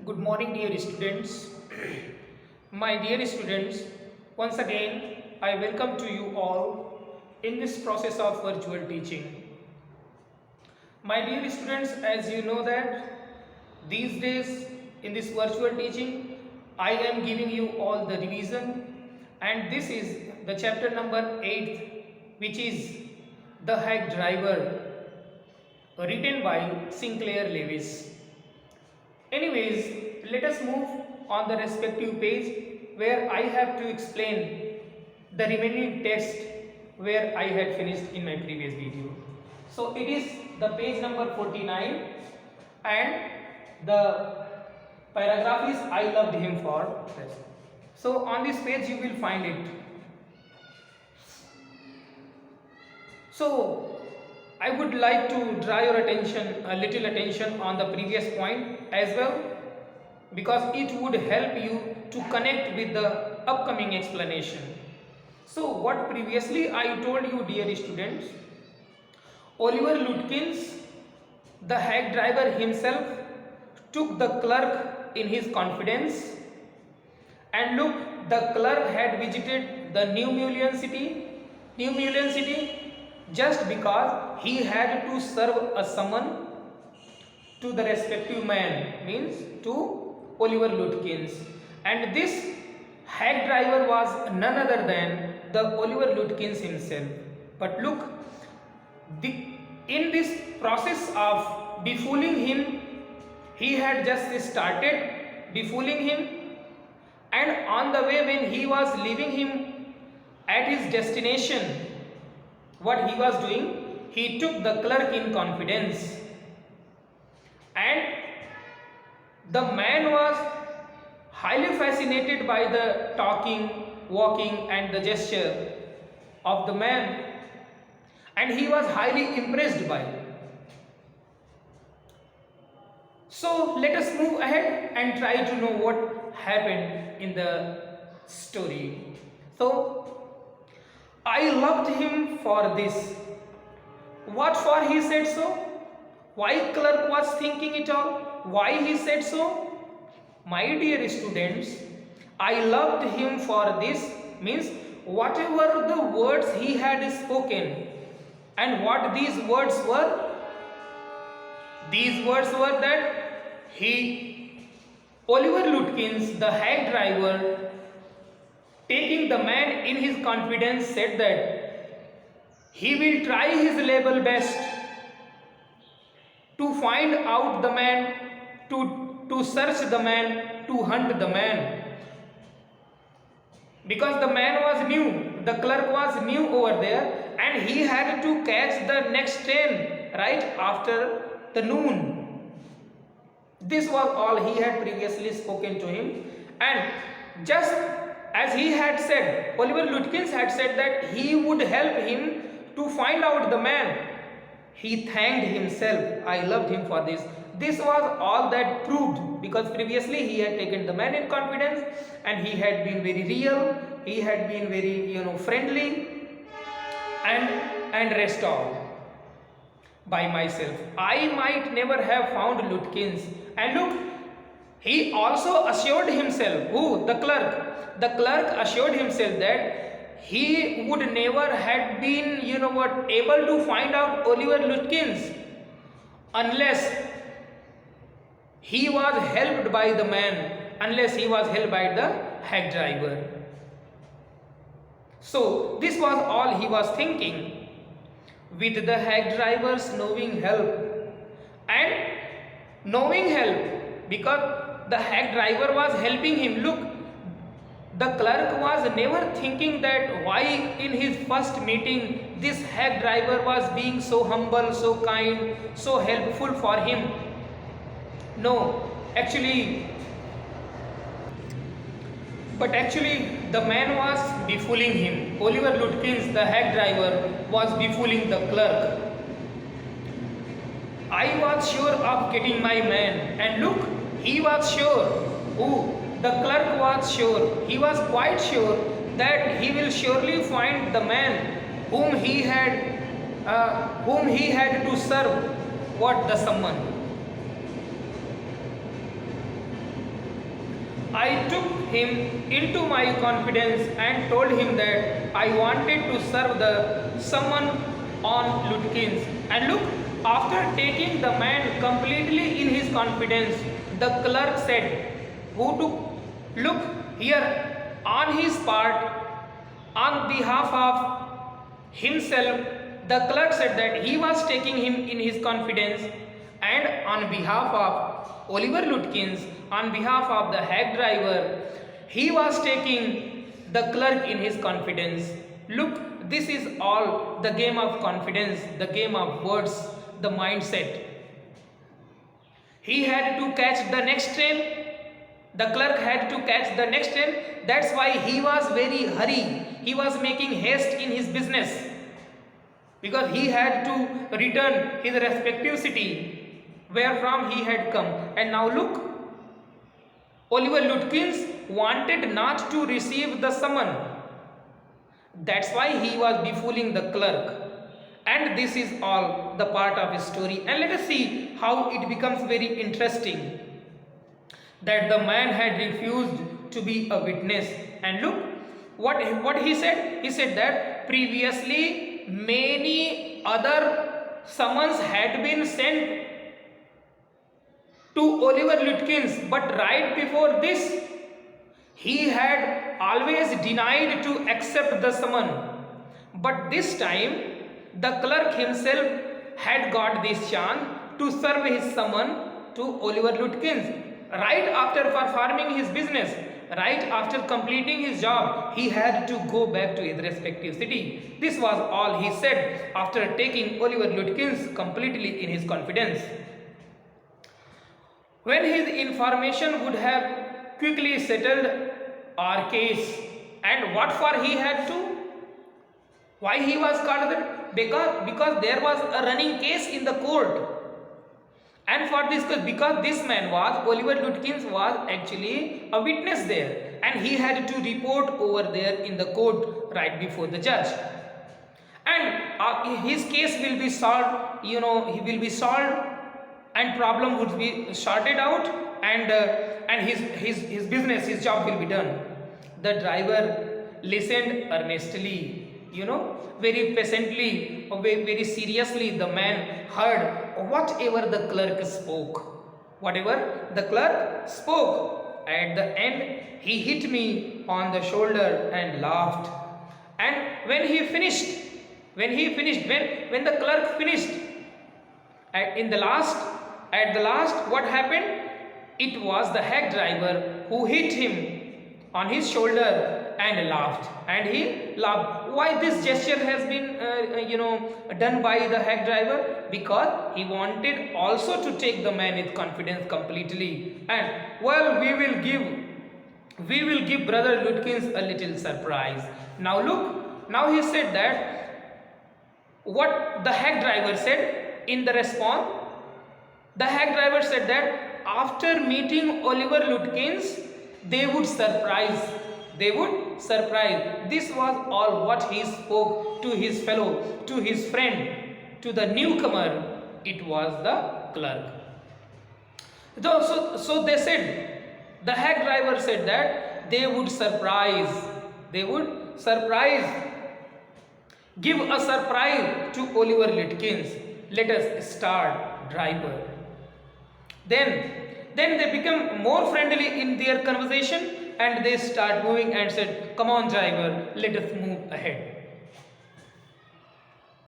Good morning, dear students. My dear students, once again, I welcome to you all in this process of virtual teaching. My dear students, as you know that these days in this virtual teaching, I am giving you all the revision, and this is the chapter number 8, which is The Hack Driver, written by Sinclair Lewis. Anyways, let us move on the respective page where I have to explain the remaining text where I had finished in my previous video. So it is the page number 49 and the paragraph is I loved him for this. So on this page you will find it. So I would like to draw your attention, a little attention on the previous point as well, because it would help you to connect with the upcoming explanation. So what previously I told you, dear students, Oliver Lutkins, the hack driver himself, took the clerk in his confidence, and look, the clerk had visited the New Mullion City just because he had to serve a summon to the respective man, means to Oliver Lutkins, and this hack driver was none other than the Oliver Lutkins himself. But look, in this process of befooling him, he had just started befooling him, and on the way when he was leaving him at his destination, what he was doing, he took the clerk in confidence, and the man was highly fascinated by the talking, walking and the gesture of the man, and he was highly impressed by it. So let us move ahead and try to know what happened in the story. So I loved him for this. What for he said so? Why clerk was thinking it all? Why he said so? My dear students, I loved him for this means whatever the words he had spoken, and what these words were? These words were that Oliver Lutkins, the hack driver, taking the man in his confidence, said that he will try his level best to find out the man, to search the man, to hunt the man. Because the man was new, the clerk was new over there, and he had to catch the next train right after the noon. This was all he had previously spoken to him, and just as he had said, Oliver Lutkins had said that he would help him to find out the man. He thanked himself. I loved him for this. This was all that proved, because previously he had taken the man in confidence, and he had been very real, he had been very friendly, and rest all. By myself, I might never have found Lutkins. And look, he also assured himself, who? The clerk. The clerk assured himself that he would never had been, able to find out Oliver Lutkins unless he was helped by the man, unless he was helped by the hack driver. So this was all he was thinking. With the hack driver's knowing help, because the hack driver was helping him. Look, the clerk was never thinking that why in his first meeting this hack driver was being so humble, so kind, so helpful for him. No, actually the man was befooling him. Oliver Lutkins, the hack driver, was befooling the clerk. I was sure of getting my man, and look, he was sure. Who? The clerk was sure. He was quite sure that he will surely find the man whom he had to serve. What? The summon. I took him into my confidence and told him that I wanted to serve the someone on Lutkins. And look, after taking the man completely in his confidence, the clerk said, who took, look here, on his part, on behalf of himself, the clerk said that he was taking him in his confidence, and on behalf of Oliver Lutkins, on behalf of the hack driver, he was taking the clerk in his confidence. Look, this is all the game of confidence, the game of words, the mindset. He had to catch the next train. The clerk had to catch the next train. That's why he was very hurry. He was making haste in his business, because he had to return his respective city wherefrom he had come. And now look, Oliver Lutkins wanted not to receive the summon. That's why he was befooling the clerk. And this is all the part of his story. And let us see how it becomes very interesting that the man had refused to be a witness. And look what he said. He said that previously many other summons had been sent to Oliver Lutkins, but right before this he had always denied to accept the summon. But this time the clerk himself had got this chance to serve his summon to Oliver Lutkins. Right after performing his business, right after completing his job, he had to go back to his respective city. This was all he said after taking Oliver Lutkins completely in his confidence. When his information would have quickly settled our case, and what for he had to? Why he was called that? Because there was a running case in the court. And for this, because this man was, Oliver Lutkins was actually a witness there, and he had to report over there in the court right before the judge. And his case will be solved, he will be solved, and problem would be sorted out, and his business, his job will be done. The driver listened earnestly, very patiently, very seriously. The man heard whatever the clerk spoke. Whatever the clerk spoke. At the end, he hit me on the shoulder and laughed. And when the clerk finished, at the last, what happened? It was the hack driver who hit him on his shoulder and laughed. And he laughed. Why this gesture has been done by the hack driver? Because he wanted also to take the man with confidence completely. And well, we will give brother Lutkins a little surprise. Now look, now he said that what the hack driver said in the response. The hack driver said that after meeting Oliver Lutkins, they would surprise. This was all what he spoke to his fellow, to his friend, to the newcomer. It was the clerk. So they said, the hack driver said that they would surprise. Give a surprise to Oliver Lutkins. Let us start, driver. Then they become more friendly in their conversation, and they start moving and said, come on driver, let us move ahead.